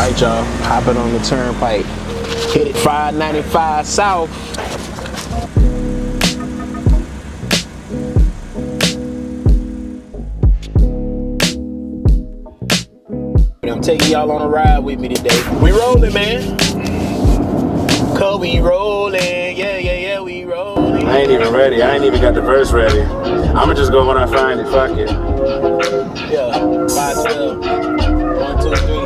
Alright, y'all, hopping on the turnpike. Hit it 595 south. I'm taking y'all on a ride with me today. We rolling, man. Cause we rolling, yeah, we rolling. I ain't even ready. I ain't even got the verse ready. I'ma just go when I find it. Fuck it. Yeah, 512. 1, 2, 3.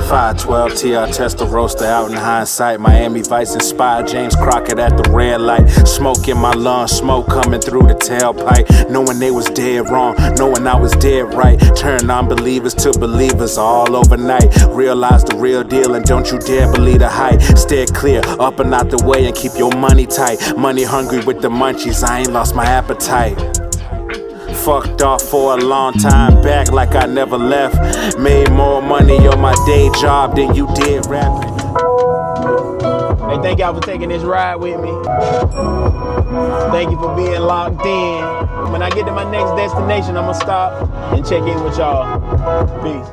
512 TR test the roaster out in hindsight. Miami Vice inspired James Crockett at the red light. Smoke in my lungs, smoke coming through the tailpipe. Knowing they was dead wrong, knowing I was dead right. Turn non-believers to believers all overnight. Realize the real deal and don't you dare believe the hype. Steer clear, up and out the way and keep your money tight. Money hungry with the munchies, I ain't lost my appetite. Fucked off for a long time back like I never left. Made more money on my day job than you did rapping. Hey, thank y'all for taking this ride with me. Thank you for being locked in. When I get to my next destination, I'ma stop and check in with y'all. Peace.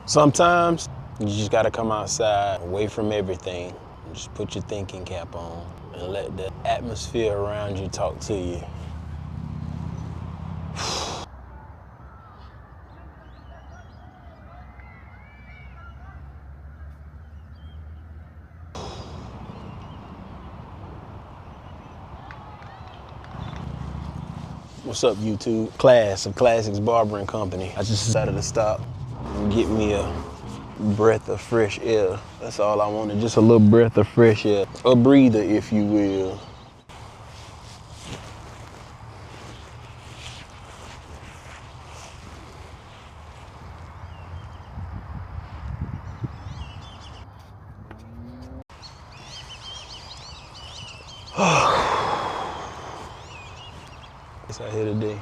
Sometimes you just gotta come outside, away from everything. Just put your thinking cap on and let the atmosphere around you talk to you. What's up, YouTube? Class of Klassix Barbering Company. I just decided to stop and get me a breath of fresh air. That's all I wanted, just a little breath of fresh air. A breather, if you will. It's out here today.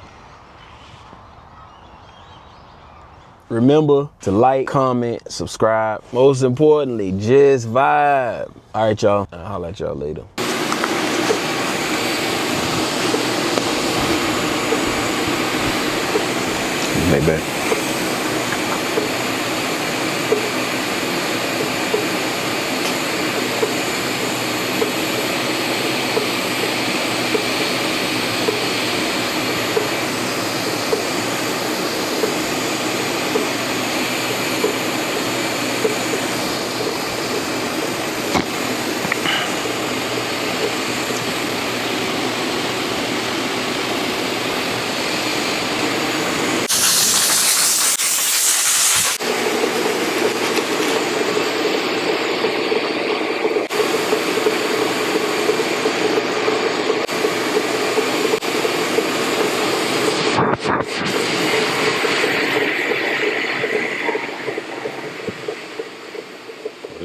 Remember to like, comment, subscribe. Most importantly, just vibe. All right, y'all. I'll holler at y'all later. Maybe.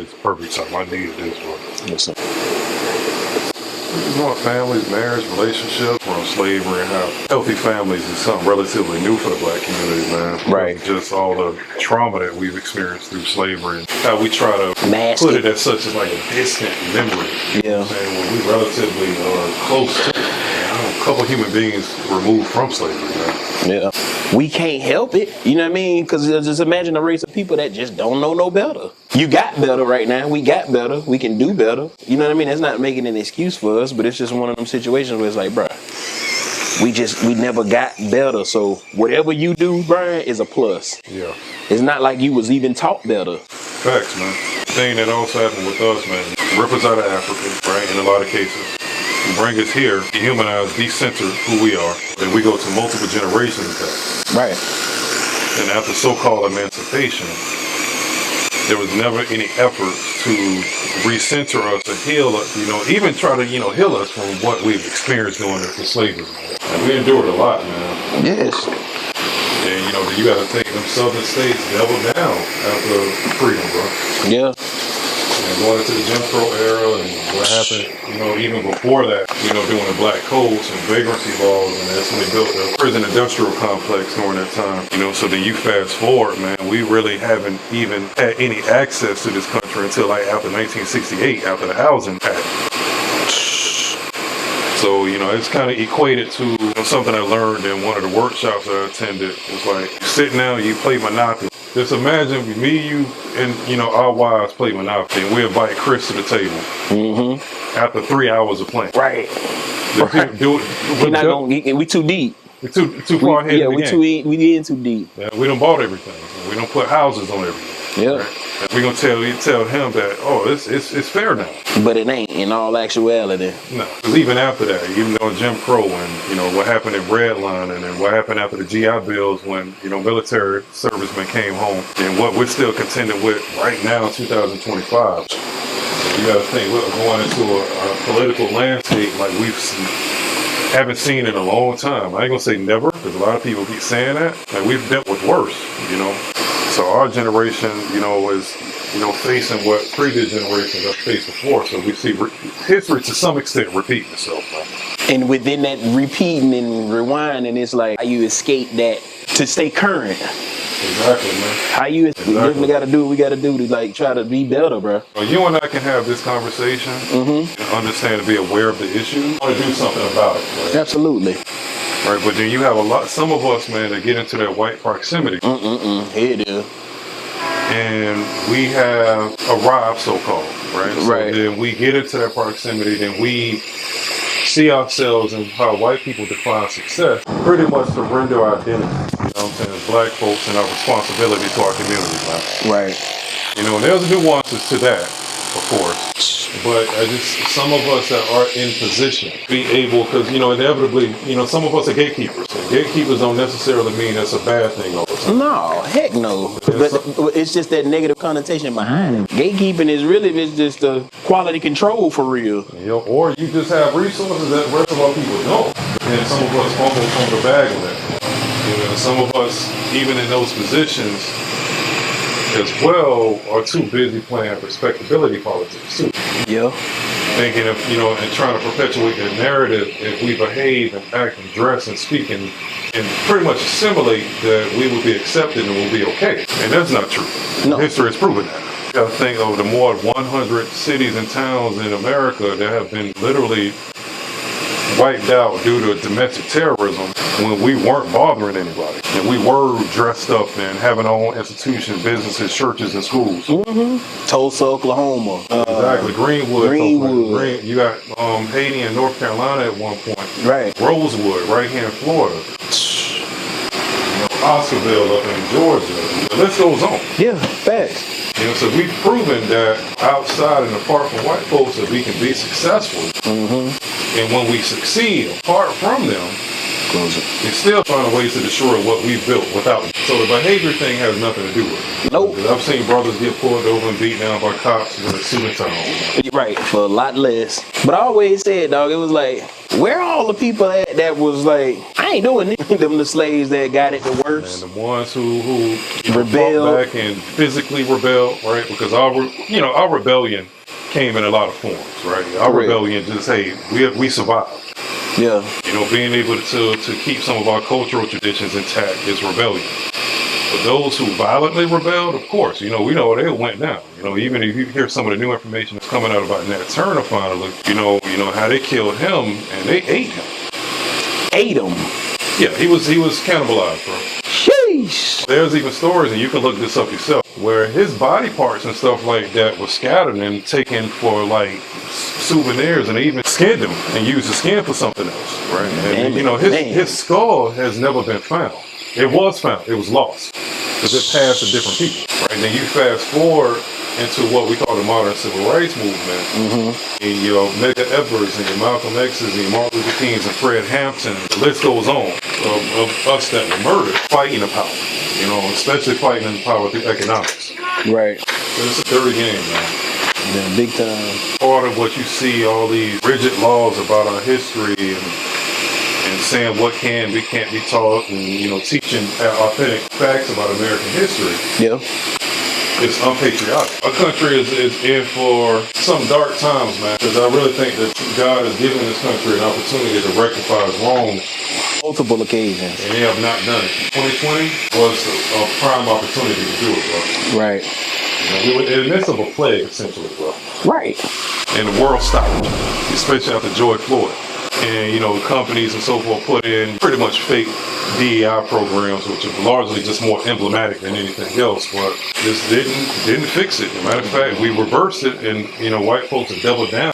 It's perfect time. I needed this one. Yes, sir. We just want families, marriage, relationships, from slavery, and how healthy families is something relatively new for the black community, man. Right. Just all the trauma that we've experienced through slavery and how we try to Mask put it. it as such as like a distant memory. You know what I'm saying? When we relatively are close to it. A couple human beings removed from slavery, man. Yeah. We can't help it, you know what I mean? Because just imagine a race of people that just don't know no better. You got better right now. We got better. We can do better. You know what I mean? That's not making an excuse for us, but it's just one of them situations where it's like, bruh, we never got better. So whatever you do, Brian, is a plus. Yeah. It's not like you was even taught better. Facts, man. The thing that also happened with us, man, rip us out of Africa, right? In a lot of cases. Bring us here, dehumanize, decenter who we are. Then we go to multiple generations back. Right. And after so-called emancipation, there was never any efforts to recenter us or heal us, even try to, heal us from what we've experienced during the slavery. And we endured a lot, man. Yes. And, you got to think them southern states doubled down after freedom, bro. Yeah. And going into the Jim Crow era and what happened, even before that, doing the black codes and vagrancy laws, and that's when they built the prison industrial complex during that time. So then you fast forward, man, we really haven't even had any access to this country until like after 1968, after the Housing Act. So, it's kind of equated to something I learned in one of the workshops that I attended. It was like, you sit down, you play Monopoly. Just imagine me, you, and our wives play Monopoly, and we invite Chris to the table. After 3 hours of playing. Right. We're not gonna. We too deep. We're too far ahead. Yeah, we in too deep. Yeah, we done bought everything. We don't put houses on everything. Yeah. Right? And we're gonna tell him that it's fair now. But it ain't in all actuality. No, because even after that, even though Jim Crow and what happened in Redlining and what happened after the GI Bills when military servicemen came home, and what we're still contending with right now in 2025. You got to think we're going into a political landscape like haven't seen in a long time. I ain't gonna say never, because a lot of people keep saying that. Like we've dealt with worse, So our generation, is facing what previous generations have faced before. So we see history to some extent repeating itself. And within that repeating and rewinding, it's like how you escape that to stay current. Exactly, man. How you definitely got to do what we got to do to try to be better, bro. Well, you and I can have this conversation and understand and be aware of the issue. I want to do something about it. Right? Absolutely. Right, but then you have some of us, man, that get into that white proximity. Here it is. And we have arrived, so-called, right? So right. Then we get into that proximity, then we see ourselves and how white people define success, pretty much surrender our identity, what I'm saying, as black folks and our responsibility to our community, right? And there's nuances to that, of course, but some of us that are in position be able, because, inevitably, some of us are gatekeepers. And gatekeepers don't necessarily mean that's a bad thing all the time. No, heck no. But it's just that negative connotation behind it. Gatekeeping is really just a quality control for real. Or you just have resources that the rest of our people don't. And some of us almost come to the bag with that. Some of us, even in those positions as well, are too busy playing respectability politics too. Yeah. Thinking of, and trying to perpetuate their narrative if we behave and act and dress and speak and pretty much assimilate that we will be accepted and will be okay. And that's not true. No. History has proven that. You gotta think of the more than 100 cities and towns in America that have been literally wiped out due to domestic terrorism when we weren't bothering anybody. And we were dressed up and having our own institutions, businesses, churches, and schools. Tulsa, Oklahoma. Exactly. Greenwood. You got Haiti and North Carolina at one point. Right. Rosewood, right here in Florida. Oscarville up in Georgia. The list goes on. Yeah, facts. So we've proven that outside and apart from white folks that we can be successful. And when we succeed apart from them, they're still finding ways to destroy what we've built without them. So the behavior thing has nothing to do with it. Nope. I've seen brothers get pulled over and beat down by cops with a suit and tie on. Right, for a lot less. But I always said, dog, it was like, where all the people at that was like, I ain't doing it. Them the slaves that got it the worst. And the ones who rebelled back and physically rebelled, right? Because our rebellion came in a lot of forms, right? Our rebellion just, hey, we survived. Yeah. Being able to keep some of our cultural traditions intact is rebellion. But those who violently rebelled, of course, we know they went down. Even if you hear some of the new information that's coming out about Nat Turner finally, how they killed him and they ate him. Ate him? Yeah, he was cannibalized, bro. Sheesh. There's even stories, and you can look this up yourself, where his body parts and stuff like that was scattered and taken for like souvenirs, and they even skinned him and used the skin for something else, right? And his skull has never been found. It was found, it was lost, because it passed to different people, right? And then you fast forward into what we call the modern civil rights movement, and your Medgar Evers and your Malcolm X's and your Martin Luther Kings and Fred Hampton, the list goes on of us that were murdered fighting the power, especially fighting the power through economics. Right. So it's a dirty game, man. Yeah, big time. Part of what you see, all these rigid laws about our history and saying what can we can't be taught, and teaching authentic facts about American history. Yeah. It's unpatriotic. Our country is in for some dark times, man, because I really think that God has given this country an opportunity to rectify its wrongs. Multiple occasions. And they have not done it. 2020 was a prime opportunity to do it, bro. Right. We were in the midst of a plague, essentially, bro. Right. And the world stopped, especially after George Floyd. And, you know, companies and so forth put in pretty much fake DEI programs, which are largely just more emblematic than anything else, but this didn't fix it. As a matter of fact, we reversed it, and, you know, white folks have doubled down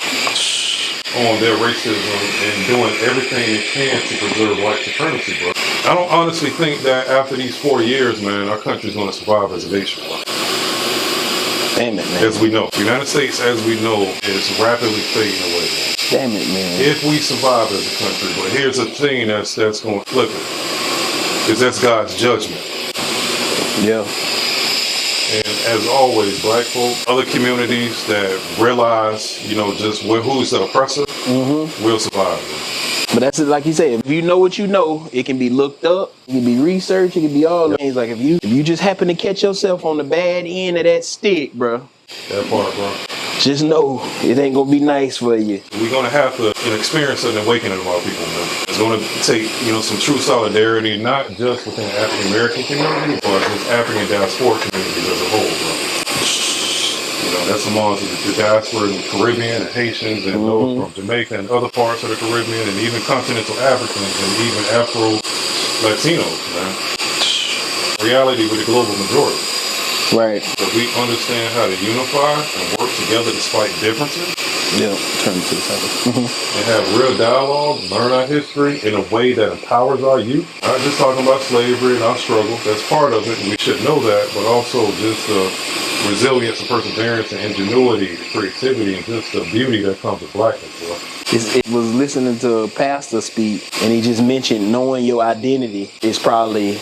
on their racism and doing everything they can to preserve white supremacy, bro. I don't honestly think that after these 4 years, man, our country's going to survive as a nation, bro. Damn it, man. As we know. The United States, as we know, is rapidly fading away, man. Damn it, man. If we survive as a country. But here's the thing that's going to flip it. Is that's God's judgment. Yeah. And as always, black folk, other communities that realize, you know, just who's the oppressor, will survive, man. But that's it, like you said, if you know what you know, it can be looked up, it can be researched, it can be all things. Like if you just happen to catch yourself on the bad end of that stick, bro. That part, bro. Just know it ain't gonna be nice for you. We're gonna have to experience an awakening of our people, man. It's gonna take, you know, some true solidarity, not just within the African American community, but just African diaspora communities as a whole, bro. You know, that's amongst the diaspora in the Caribbean and Haitians and those from Jamaica and other parts of the Caribbean and even continental Africans and even Afro-Latinos, man. Reality with the global majority. Right. If we understand how to unify and work together despite differences, Yeah, turn to the side. and have real dialogue, learn our history in a way that empowers our youth. Not just talking about slavery and our struggle, that's part of it, and we should know that, but also just the resilience and perseverance and ingenuity, creativity, and just the beauty that comes with blackness, bro. It was listening to a pastor speak, and he just mentioned knowing your identity is probably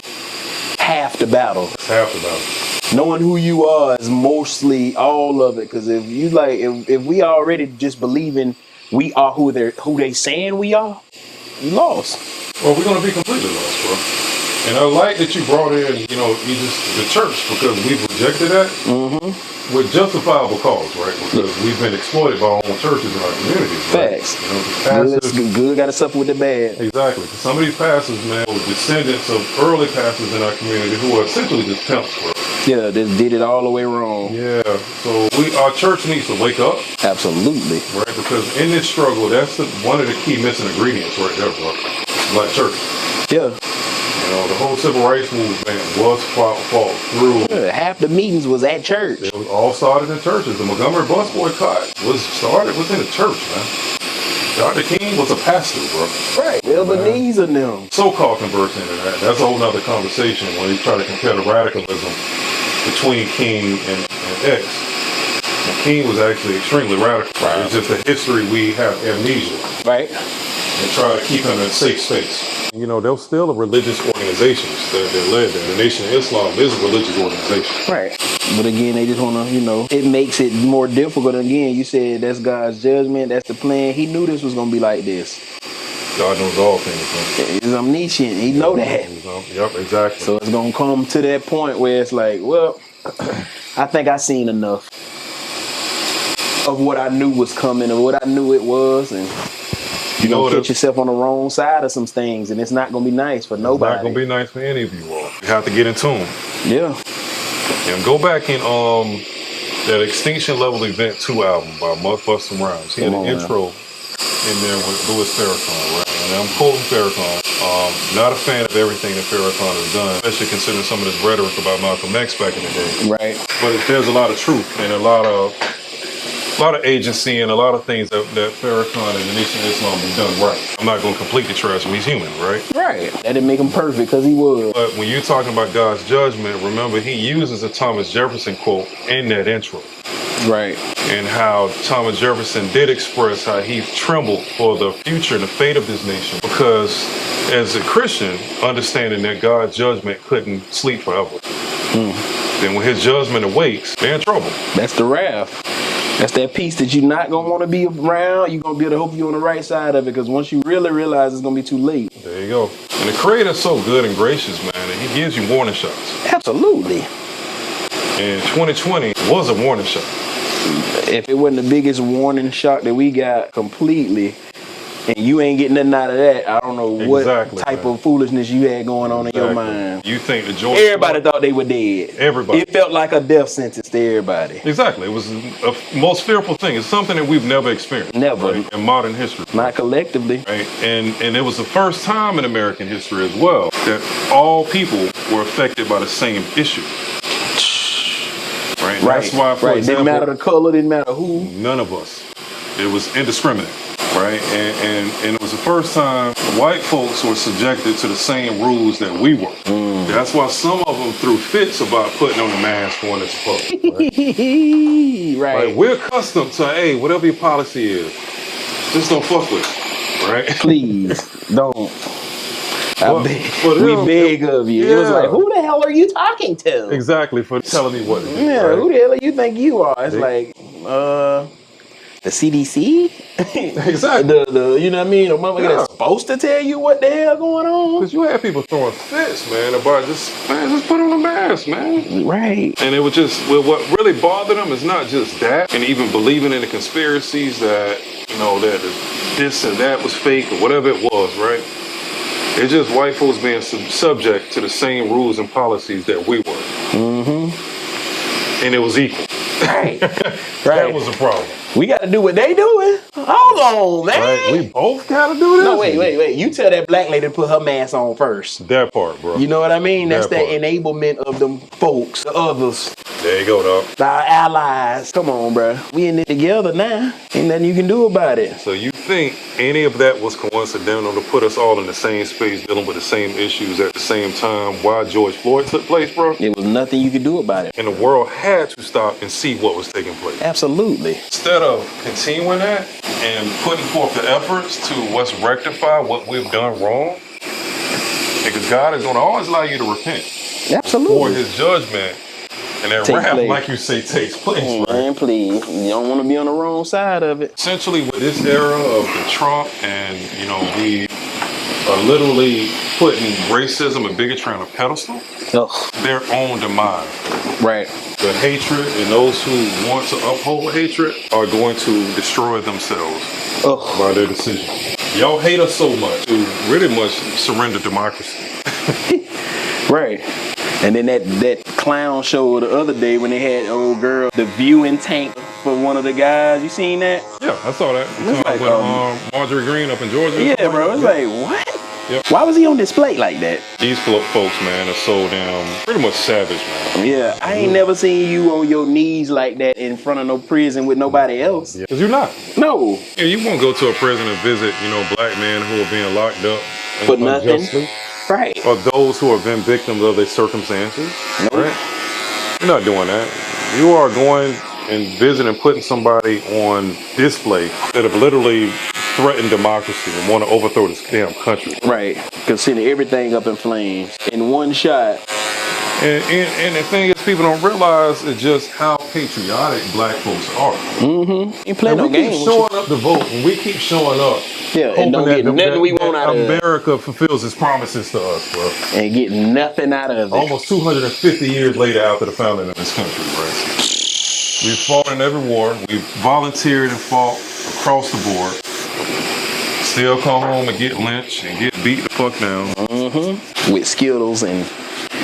half the battle. It's half the battle. Knowing who you are is mostly all of it. Because if you like, if we already just believing we are who they saying we are, you lost. Well, we're gonna be completely lost, bro. And I like that you brought in, you know, the church, because we've rejected that with justifiable cause, right? Because we've been exploited by our own churches in our communities. Right? Facts. You know, the pastors, Good got to suffer with the bad. exactly. Some of these pastors, man, were descendants of early pastors in our community who are essentially just pimps, bro. Yeah, they did it all the way wrong. Yeah. So our church needs to wake up, Absolutely. right? Because in this struggle, that's one of the key missing ingredients right there, bro. Black church. Yeah. You know, the whole civil rights movement was fought through. Yeah, half the meetings was at church. It was all started in churches. The Montgomery bus boycott was in a church, man. Dr. King was a pastor, bro. Right. Ebenezer and them. So-called converts into that. That's a whole nother conversation when you try to compare the radicalism between King and X. And King was actually extremely radical. Right. It's just the history we have amnesia. Right. And try to keep him in a safe space. You know, there was still a religious organizations that led there. The Nation of Islam is a religious organization. Right. But again, they just want to, you know, it makes it more difficult. Again, you said that's God's judgment. That's the plan. He knew this was going to be like this. God knows all things, man. He's omniscient. He know that. Yep, exactly. So it's going to come to that point where it's like, well, I think I seen enough of what I knew was coming or what I knew it was. And you know, get yourself on the wrong side of some things, and it's not going to be nice for nobody. It's not going to be nice for any of you all. You have to get in tune. Yeah. And go back in that Extinction Level Event 2 album by Busta Rhymes. He had an intro in there with Louis Farrakhan, right? And I'm quoting Farrakhan. Not a fan of everything that Farrakhan has done, especially considering some of this rhetoric about Malcolm X back in the day. Right. But there's a lot of truth and a lot of agency and a lot of things that Farrakhan and the Nation of Islam have done right. I'm not going to completely trash him. He's human, right? Right. That didn't make him perfect because he was. But when you're talking about God's judgment, remember he uses a Thomas Jefferson quote in that intro. Right. And how Thomas Jefferson did express how he trembled for the future and the fate of this nation. Because as a Christian, understanding that God's judgment couldn't sleep forever. Then when his judgment awakes, they're in trouble. That's the wrath. That's that piece that you're not going to want to be around. You're going to be able to hope you're on the right side of it, because once you really realize it's going to be too late. There you go. And the Creator's so good and gracious, man, and he gives you warning shots. Absolutely. And 2020 was a warning shot. If it wasn't the biggest warning shot that we got completely, and you ain't getting nothing out of that, I don't know what type man. of foolishness you had going on in your mind. You think the George Everybody Floyd, thought they were dead. Everybody. It felt like a death sentence to everybody. Exactly. It was a most fearful thing. It's something that we've never experienced. Never. Right, in modern history. Not collectively. Right? And it was the first time in American history as well that all people were affected by the same issue. Right. Right. That's why, for example, didn't matter the color, didn't matter who. none of us. It was indiscriminate. Right. And it was the first time white folks were subjected to the same rules that we were. That's why some of them threw fits about putting on a mask going into public. Right? Right. We're accustomed to, hey, whatever your policy is, just don't fuck with it. Right? Please don't. But We beg of you. It was yeah. like, who the hell are you talking to? Exactly, for telling me what to do. Yeah, right? who the hell do you think you are? It's like, the CDC? Exactly. the you know what I mean? The motherfucker that's supposed to tell you what the hell going on. Because you had people throwing fits, man, about just put on a mask, man. Right. And it was just, what really bothered them is not just that, and even believing in the conspiracies that, you know, that this and that was fake or whatever it was, right? It's just white folks being subject to the same rules and policies that we were. And it was equal. Right. That was the problem. We got to do what they doing. Hold on, man. Right? We both got to do this. No, wait. You tell that black lady to put her mask on first. That part, bro. You know what I mean? That's that part. enablement of them folks, the others, There you go, dog. our allies. Come on, bro. We in it together now. Ain't nothing you can do about it. So you think any of that was coincidental to put us all in the same space dealing with the same issues at the same time while George Floyd took place, bro? It was nothing you could do about it. And the world had to stop and see what was taking place. Absolutely. Instead of continuing that and putting forth the efforts to rectify what we've done wrong, because God is going to always allow you to repent Absolutely. for his judgment. And that Take wrath, place. like you say, takes place. Right? Man, please. You don't want to be on the wrong side of it. Essentially, with this era of the Trump and, you know, we are literally putting racism and bigotry on a pedestal, their own demise. Right. The hatred and those who want to uphold hatred are going to destroy themselves by their decision. Y'all hate us so much to really much surrender democracy. Right. And then that clown show the other day when they had old girl, the viewing tank for one of the guys. You seen that? Yeah, I saw that. It's like, with Marjorie Green up in Georgia. Yeah, bro. It's like, what? Yep. Why was he on display like that? These folks, man, are so damn pretty much savage, man. Yeah, I ain't never seen you on your knees like that in front of no prison with nobody else. Because you're not. No. Yeah, you won't go to a prison and visit, you know, black men who are being locked up For nothing. unjustly. Right. Or those who have been victims of their circumstances. Nope. Right? You're not doing that. You are going and visiting, putting somebody on display that have literally threatened democracy and want to overthrow this damn country. Right. Consider everything up in flames in one shot. And the thing is, people don't realize is just how patriotic black folks are. Mm-hmm. You play no we keep games. showing up to vote, and we keep showing up. Yeah, and don't get nothing we want out of it. America fulfills its promises to us, bro. And get nothing out of it. Almost 250 years later after the founding of this country, right? We've fought in every war. We've volunteered and fought across the board. Still come home and get lynched and get beat the fuck down. Mm-hmm. With Skittles and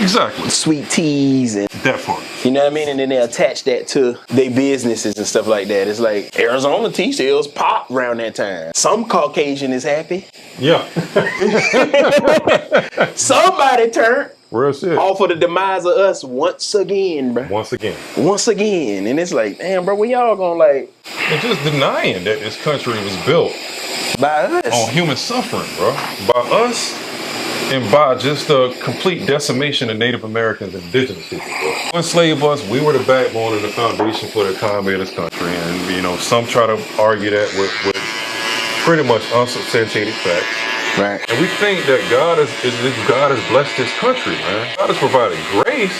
Exactly. sweet teas and That part. you know what I mean? And then they attach that to their businesses and stuff like that. It's like Arizona tea sales pop around that time. Some Caucasian is happy. Yeah. Somebody turned Real shit. off of the demise of us once again, bro. Once again. Once again. And it's like, damn, bro, when y'all gonna like And just denying that this country was built by us? on human suffering, bro. By us and by just the complete decimation of Native Americans and indigenous people, bro. Enslave us, we were the backbone and the foundation for the economy of this country. And, you know, some try to argue that with pretty much unsubstantiated facts. Right. And we think that God has blessed this country, man. God has provided grace.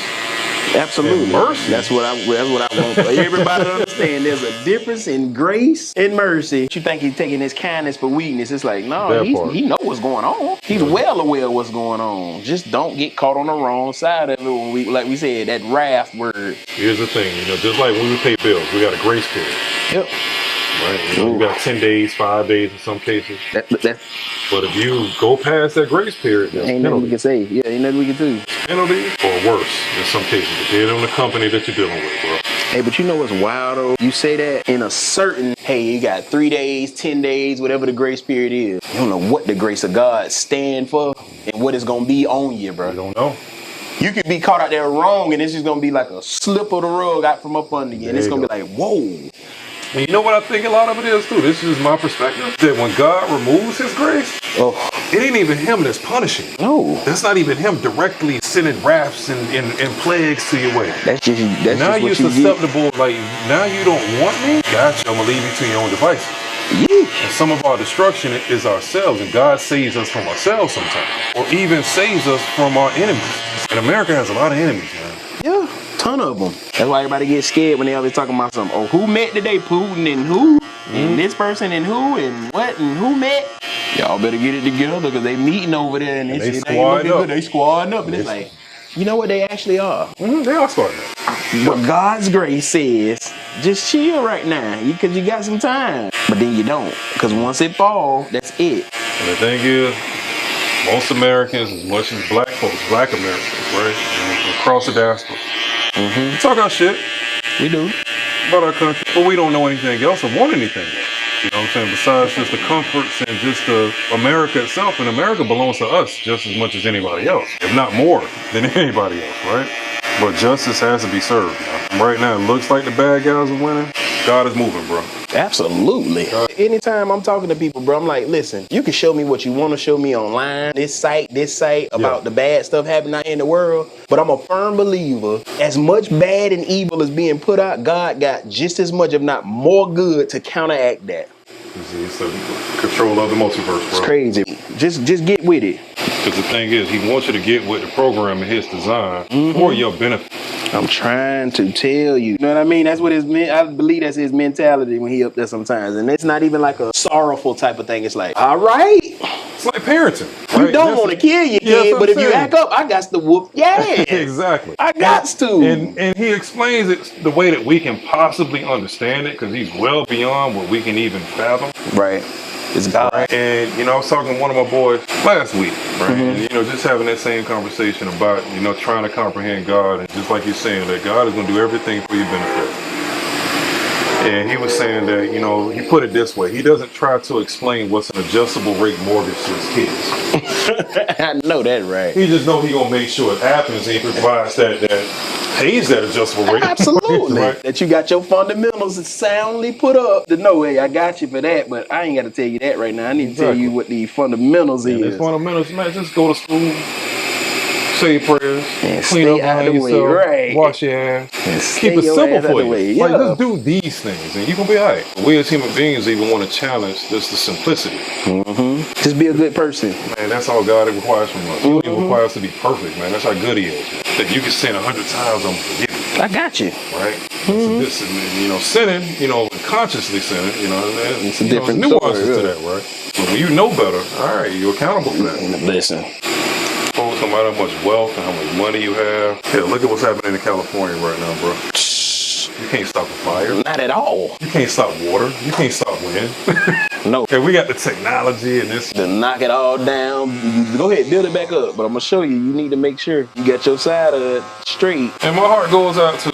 Absolutely. And mercy. That's what I want for everybody to understand. There's a difference in grace and mercy. You think he's taking his kindness for weakness. It's like, no, he knows what's going on. He's well aware of what's going on. Just don't get caught on the wrong side of it when we, like we said, that wrath word. Here's the thing, you know, just like when we pay bills, we got a grace period. Yep. right? You got 10 days, 5 days in some cases. But if you go past that grace period, there's ain't nothing we can say. Yeah, ain't nothing we can do. Penalty or worse in some cases, depending on the company that you're dealing with, bro. Hey, but you know what's wild though? You say that in a certain, hey, you got 3 days, 10 days, whatever the grace period is. You don't know what the grace of God stand for and what it's gonna be on you, bro. You don't know. You could be caught out there wrong and it's just gonna be like a slip of the rug out from up under you. And it's gonna be like, whoa. And you know what I think a lot of it is too? This is my perspective. That when God removes his grace, it ain't even him that's punishing. No. That's not even him directly sending wraths and plagues to your way. That's just now just you're what you susceptible, like now you don't want me? Gotcha, I'm gonna leave you to your own devices. Yeah. And some of our destruction is ourselves, and God saves us from ourselves sometimes. Or even saves us from our enemies. And America has a lot of enemies, man. Yeah. Ton of them. That's why everybody gets scared when they always talking about something. Oh, who met today? Putin and who? And this person and who? And what? And who met? Y'all better get it together because they meeting over there and they shit ain't looking good. They squadding up. And it's like, you know what they actually are? They are squadding up. But God's grace says, just chill right now because you got some time. But then you don't. Because once it falls, that's it. And the thing is, most Americans, as much as black folks, black Americans, right? And across the diaspora, we talk our shit. We do. About our country, but we don't know anything else or want anything else. You know what I'm saying? Besides just the comforts and just the America itself. And America belongs to us just as much as anybody else, if not more than anybody else, right? But justice has to be served. Man. Right now, it looks like the bad guys are winning. God is moving, bro. Absolutely. Anytime I'm talking to people, bro, I'm like, listen, you can show me what you want to show me online, this site, about the bad stuff happening out in the world. But I'm a firm believer, as much bad and evil is being put out, God got just as much, if not more good to counteract that. It's the control of the multiverse, bro. It's crazy. Just get with it. Because the thing is, he wants you to get with the program and his design for your benefit. I'm trying to tell you. You know what I mean? That's what I believe that's his mentality when he up there sometimes. And it's not even like a sorrowful type of thing. It's like, all right. It's like parenting. You right? don't want to kill your kid, but if you act up, I got to whoop your ass. Exactly. I got to. And he explains it the way that we can possibly understand it because he's well beyond what we can even fathom. Right. It's God. Right? And, you know, I was talking to one of my boys last week, right? And, you know, just having that same conversation about, you know, trying to comprehend God. And just like you're saying, that God is going to do everything for your benefit. And he was saying that, you know, he put it this way. He doesn't try to explain what's an adjustable rate mortgage to his kids. I know that, right? He just know he going to make sure it happens and he provides that pays that adjustable rate. Absolutely. Right? That you got your fundamentals soundly put up to know, hey, I got you for that, but I ain't got to tell you that right now. I need to tell you what the fundamentals is. The fundamentals, man, just go to school, say your prayers, and clean up behind yourself, right. wash your ass, and keep it simple for you. Yeah. Like, just do these things and you're going to be all right. We as human beings even want to challenge just the simplicity. Just be a good person. Man, that's all God requires from us. He don't even require us to be perfect, man. That's how good he is. Man. That you can sin 100 times, I'm forgive you. I got you. Right? This, you know, sinning, you know, consciously sinning, you know, it's a different nuances story, to that, right? But when you know better, all right, you're accountable for that. Listen. No matter how much wealth and how much money you have. Yeah, look at what's happening in California right now, bro. You can't stop a fire. Not at all. You can't stop water. You can't stop wind. No. Okay, we got the technology and this. To knock it all down, go ahead, build it back up. But I'm going to show you, you need to make sure you got your side of it straight. And my heart goes out to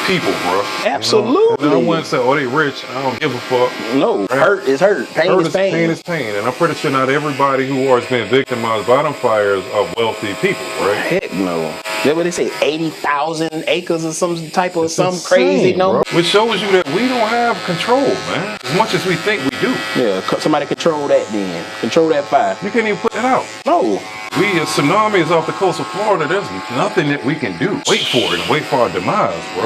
people, bro. Absolutely. You know? And I wouldn't say, oh, they rich. I don't give a fuck. No, right? Hurt is hurt. Pain is pain. Pain is pain. And I'm pretty sure not everybody who has been victimized by them fires are wealthy people, right? Heck no. That's what they say, 80,000 acres or some type of some insane, crazy number. Bro. Which shows you that we don't have control, man. As much as we think we do. Yeah, somebody control that then. Control that fire. You can't even put that out. No. A tsunami is off the coast of Florida. There's nothing that we can do. Wait for it and wait for our demise, bro.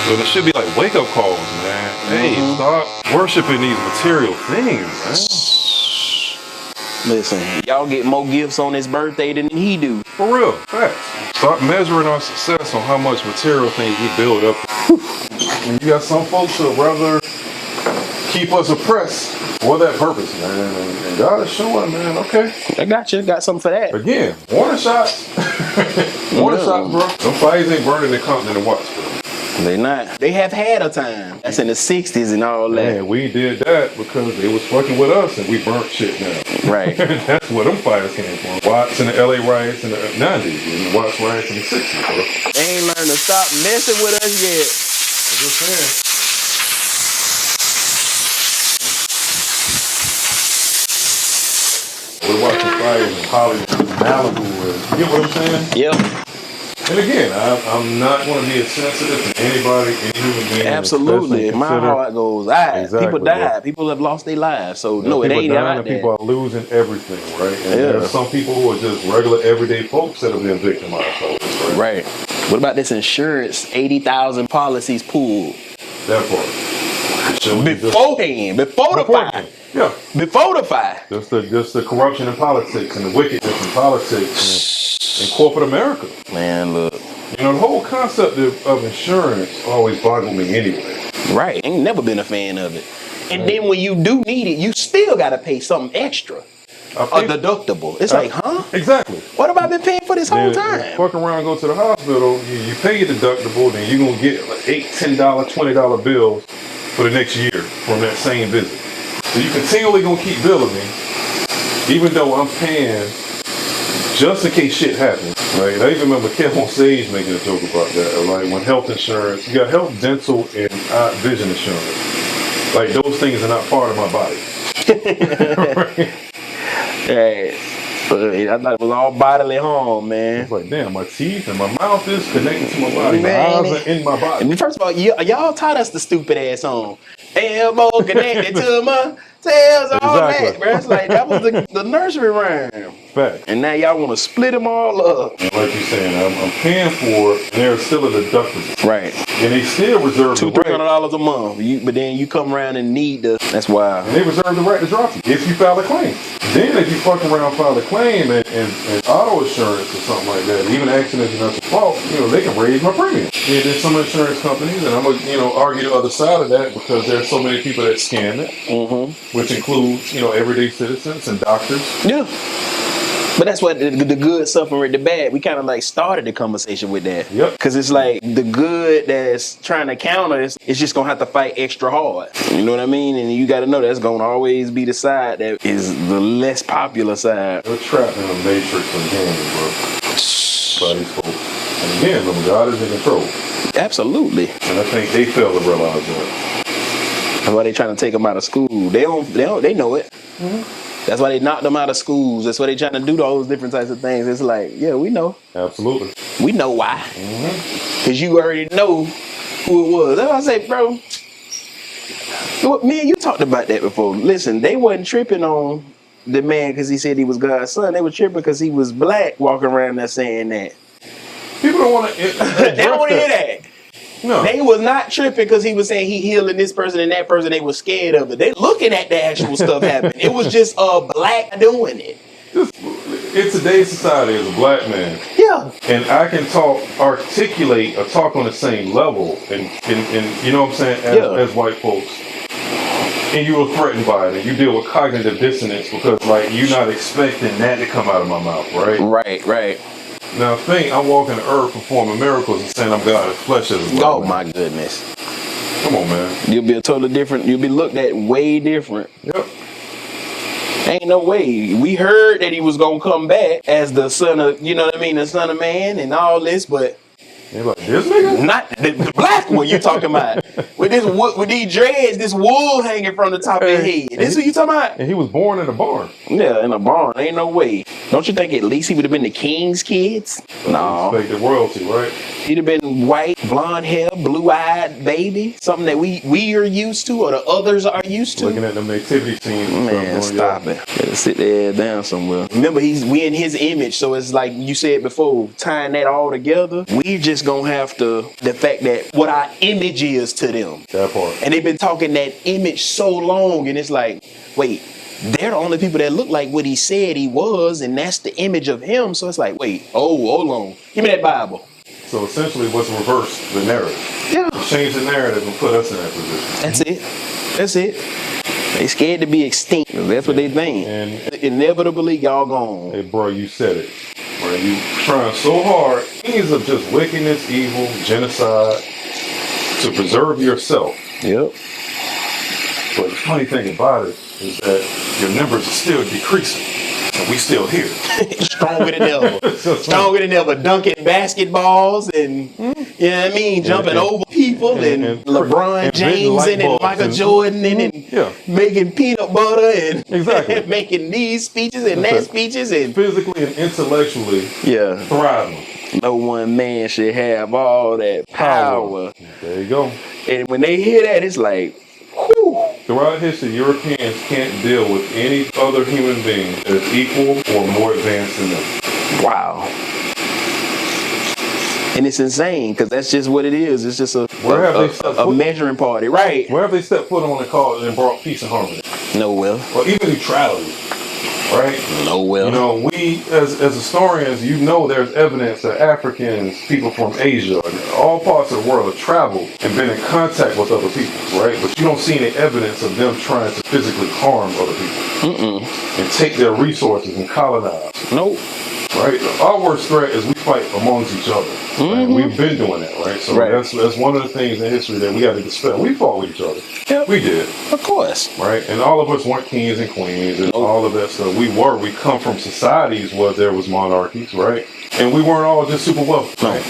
So there should be like wake-up calls, man. Hey, stop worshiping these material things, man. Listen, y'all get more gifts on his birthday than he do. For real, facts. Stop measuring our success on how much material things we build up. And you got some folks who rather keep us oppressed for that purpose, man. And God is showing, man, okay. I got you. Got something for that. Again, warning shots. Warning shots, bro. Them fires ain't burning the continent and watch, bro. They not. They have had a time. That's in the 60s and all that. Man, we did that because they was fucking with us and we burnt shit down. Right. That's where them fighters came from. Watts in the LA riots in the 90s and the Watts riots in the 60s, bro. They ain't learned to stop messing with us yet. I'm just saying. We're watching fires in Hollywood, Malibu, and you get what I'm saying? Yep. And again, I'm not going to be insensitive to anybody, any human being. Absolutely. My heart goes, Exactly, people died. bro. People have lost their lives. So, You know, no, it ain't dying like and that. people are losing everything, right? And there are some people who are just regular, everyday folks that have been victimized by this, right? Right. What about this insurance? 80,000 policies pooled. That part. Beforehand. Before the fire. Yeah. Before the fire. Just the corruption in politics and the wickedness in politics and corporate America. Man, look. You know, the whole concept of insurance always boggled me anyway. Right. Ain't never been a fan of it. And then when you do need it, you still got to pay something extra. A deductible. It's like, huh? Exactly. What have I been paying for this whole time? Fuck around, go to the hospital, you pay your deductible, then you're going to get like $8, $10, $20 bills for the next year from that same visit. So you continually going to keep billing me, even though I'm paying just in case shit happens, right? I even remember Kev on stage making a joke about that. Like when health insurance, you got health, dental, and vision insurance. Like those things are not part of my body. Right? Hey, I thought it was all bodily harm, man. It's like, damn, my teeth and my mouth is connected to my body. My Man, eyes are in my body. I mean, first of all, y'all taught us the stupid ass song. Elbow connected to my tails, all that, bro. It's like that was the nursery rhyme. Fact. And now y'all want to split them all up. And like you're saying, I'm paying for it, and there's still a deductible. Right. And they still reserve the right. $200-$300 a month. But then you come around and need the. That's wild. And they reserve the right to drop you if you file a claim. Then if you fuck around, file a claim and auto insurance or something like that, even accidents are not your fault, you know, they can raise my premium. And there's some insurance companies, and I'm gonna, argue the other side of that because there's so many people that scam it, which includes, everyday citizens and doctors. Yeah. But that's what the good suffering with the bad. We kind of like started the conversation with that. Yep. Because it's like the good that's trying to counter it's just going to have to fight extra hard. You know what I mean? And you got to know that's going to always be the side that is the less popular side. They're trapped in a matrix of game, bro. By these folks. And again, God is in control. Absolutely. And I think they fail to realize that. That's why they trying to take them out of school. They know it. That's why they knocked them out of schools. That's why they trying to do those different types of things. It's like, yeah, we know. Absolutely. We know why. Because you already know who it was. That's why I say, bro, me and you talked about that before. Listen, they wasn't tripping on the man because he said he was God's son. They were tripping because he was black walking around there saying that. People don't want to. They don't want to hear that. No. They was not tripping because he was saying he healing this person and that person. They was scared of it. They looking at the actual stuff happening. It was just a black doing it. In today's society, as a black man, yeah, and I can articulate or talk on the same level, and you know what I'm saying, as white folks, and you were threatened by it, and you deal with cognitive dissonance because like you're not expecting that to come out of my mouth, right? Right. Now think, I'm walking the earth performing miracles and saying I'm God in flesh as a black man. My goodness. Come on, man. You'll be you'll be looked at way different. Yep. Ain't no way. We heard that he was gonna come back as the son of, the son of man and all this, but they're like, this nigga? Not the black one you talking about. With these dreads, this wool hanging from the top of his head. This who you talking about? And he was born in a barn. Yeah, in a barn. Ain't no way. Don't you think at least he would have been the king's kids? No. Like the royalty, right? He'd have been white, blonde hair, blue-eyed baby. Something that we are used to or the others are used to. Looking at them nativity scenes. Man, stop it. Better sit there down somewhere. Remember, we in his image, so it's like you said before, tying that all together, we just gonna have to, the fact that what our image is to them. That part. And they've been talking that image so long, and it's like, wait, they're the only people that look like what he said he was, and that's the image of him. So it's like, wait, hold on. Give me that Bible. So essentially, what's reversed the narrative? Yeah. Change the narrative and put us in that position. That's it. They scared to be extinct. That's what they think. And inevitably, y'all gone. Hey, bro, you said it. Bro, you trying so hard. Things of just wickedness, evil, genocide. to preserve yourself. Yep. But the funny thing about it is that your numbers are still decreasing, and we still here. Stronger than ever. Stronger than ever. Dunking basketballs and, you know what I mean, jumping over people and LeBron James and Michael Jordan and making peanut butter and making these speeches and that speeches and physically and intellectually thriving. No one man should have all that power. There you go. And when they hear that, it's like, whew. Throughout history, Europeans can't deal with any other human being that is equal or more advanced than them. Wow. And it's insane because that's just what it is. It's just a measuring party, right? Where have they stepped foot on the cause and brought peace and harmony? Nowhere. Or even neutrality, right? Nowhere. You know, we as historians, you know, there's evidence that Africans, people from Asia, and all parts of the world have traveled and been in contact with other people, right? But you don't see any evidence of them trying to physically harm other people and take their resources and colonize. Nope. Right? Our worst threat is we fight amongst each other. Right? We've been doing that, right? So that's one of the things in history that we had to dispel. We fought with each other. Yep. We did. Of course. Right? And all of us weren't kings and queens and all of that stuff. We come from societies where there was monarchies, right? And we weren't all just super wealthy. Right?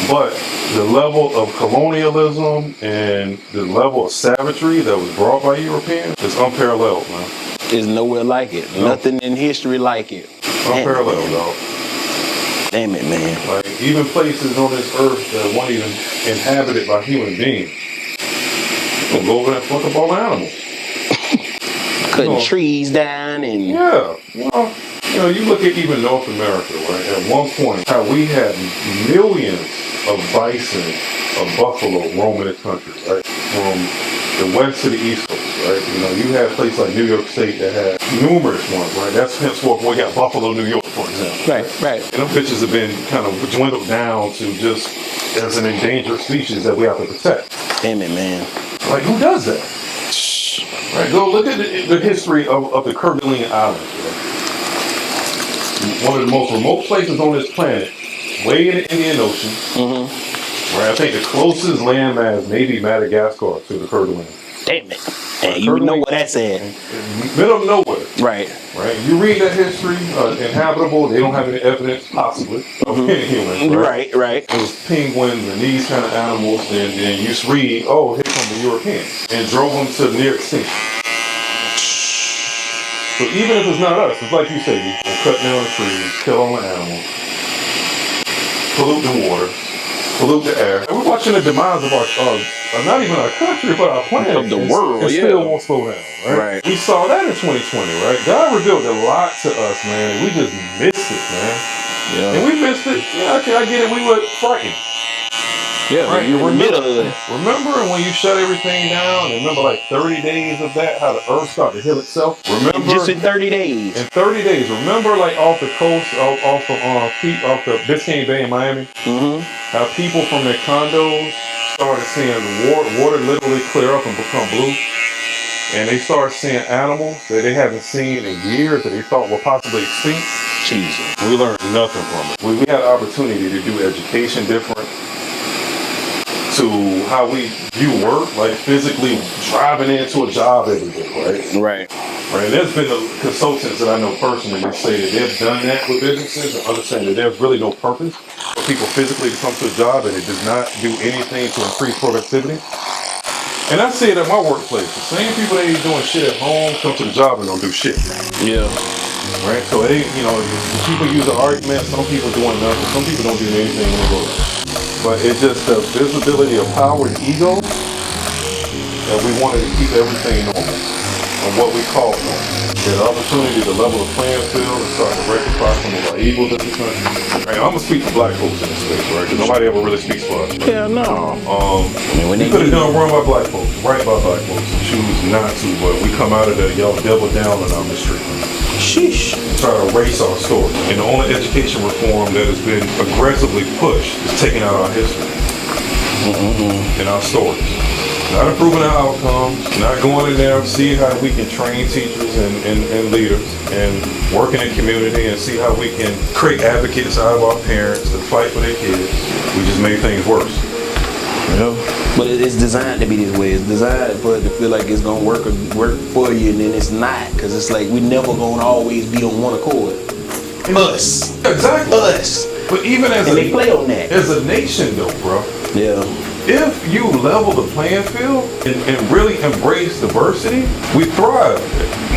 But the level of colonialism and the level of savagery that was brought by Europeans is unparalleled, man. There's nowhere like it. No. Nothing in history like it. Unparalleled, dog. Damn it, man. Like, even places on this earth that weren't even inhabited by human beings. We'll go over there and fuck up all the animals. Cutting trees down and... Yeah. You know, you look at even North America, right? At one point, how we had millions of bison, of buffalo roaming the country, right? From the west to the east coast, right? You know, you had places like New York State that had numerous ones, right? That's henceforth we got Buffalo, New York, for example. Right. And them bitches have been kind of dwindled down to just as an endangered species that we have to protect. Damn it, man. Like, who does that? Right, go look at the history of the Kerguelen Islands, right? One of the most remote places on this planet, way in the Indian Ocean. Right, I think the closest landmass may be Madagascar to the Kerguelen. Damn it. And you know what that's at. Middle of nowhere. Right. You read that history, inhabitable, they don't have any evidence, possibly, of any humans. Right. It was penguins and these kind of animals, and you read, oh, here come the Europeans, and drove them to near extinction. So even if it's not us, it's like you say, we'll cut down the trees, kill all the animals, pollute the water, pollute the air. And we're watching the demise of our, not even our country, but our planet. Of the world, it still won't slow down, right? We saw that in 2020, right? God revealed a lot to us, man. We just missed it, man. Yeah. And we missed it. Yeah, okay, I get it. We were frightened. Yeah, right? You were middle of it. Remember when you shut everything down? And remember like 30 days of that, how the earth started to heal itself? Remember? Just in 30 days. In 30 days. Remember like off the coast, off the Biscayne Bay in Miami? How people from their condos started seeing water literally clear up and become blue. And they started seeing animals that they haven't seen in years that they thought were possibly extinct. Jesus. We learned nothing from it. We had an opportunity to do education different, to how we view work, like physically driving into a job every day, right? And there's been consultants that I know personally that say that they've done that with businesses and understand that there's really no purpose for people physically to come to a job and it does not do anything to increase productivity. And I see it at my workplace. The same people that ain't doing shit at home come to the job and don't do shit. Yeah. Right? So it ain't, you know, people use the argument, some people doing nothing, some people don't do anything when they go there. But it's just the visibility of power and ego that we wanted to keep everything normal and what we call normal. Get an opportunity to level the playing field and start to rectify some of our evils in this country. Right, I'm gonna speak for black folks in this space, right? Because nobody ever really speaks for us. Right? Yeah, no. We could have done wrong by black folks, right by black folks, and choose not to, but we come out of there, y'all double down on our mistreatment. Sheesh. Try to erase our story. And the only education reform that has been aggressively pushed is taking out our history and our stories. Not improving our outcomes, not going in there, see how we can train teachers and leaders and work in the community and see how we can create advocates out of our parents to fight for their kids. We just made things worse. Yeah. But it's designed to be this way. It's designed for it to feel like it's gonna work for you, and then it's not, because it's like we never gonna always be on one accord. Us. Exactly. Us. But even as they play on that. As a nation though, bro. Yeah. If you level the playing field and really embrace diversity, we thrive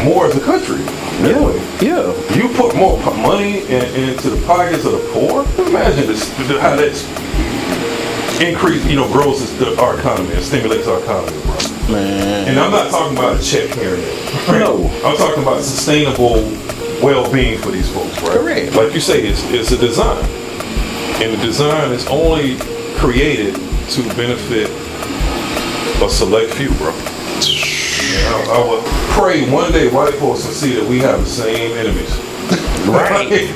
more as a country. Yeah. Yeah. You put more money into the pockets of the poor. Imagine how that's increase, grows our economy and stimulates our economy, bro. Man. And I'm not talking about a check here and there. No. I'm talking about sustainable well-being for these folks, right? Correct. Like you say, it's a design. And the design is only created to benefit a select few, bro. And I would pray one day white folks will see that we have the same enemies. Right.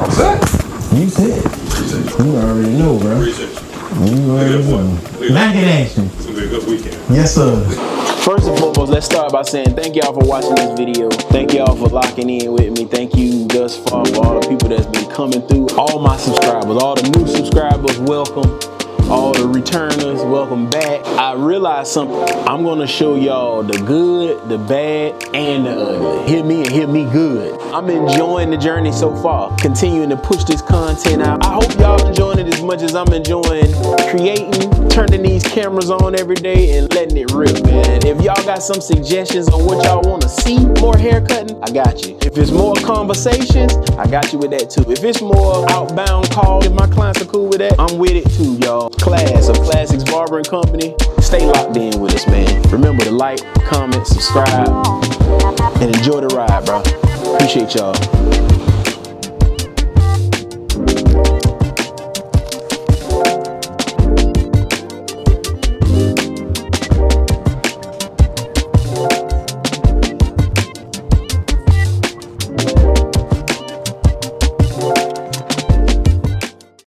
What's that? You said. You already know, bro. Appreciate you. You already know. Back in action. It's gonna be a good weekend. Yes, sir. First and foremost, let's start by saying thank y'all for watching this video. Thank y'all for locking in with me. Thank you thus far for all the people that's been coming through. All my subscribers, all the new subscribers, welcome. All the returners, welcome back. I realized something. I'm gonna show y'all the good, the bad, and the ugly. Hear me and hear me good. I'm enjoying the journey so far, continuing to push this content out. I hope y'all enjoying it as much as I'm enjoying creating, turning these cameras on every day and letting it rip, man. If y'all got some suggestions on what y'all wanna see, more hair cutting, I got you. If it's more conversations, I got you with that too. If it's more outbound calls, if my clients are cool with that, I'm with it too, y'all. Class of Klassix Barbering Company. Stay locked in with us, man. Remember to like, comment, subscribe, and enjoy the ride, bro. Appreciate y'all.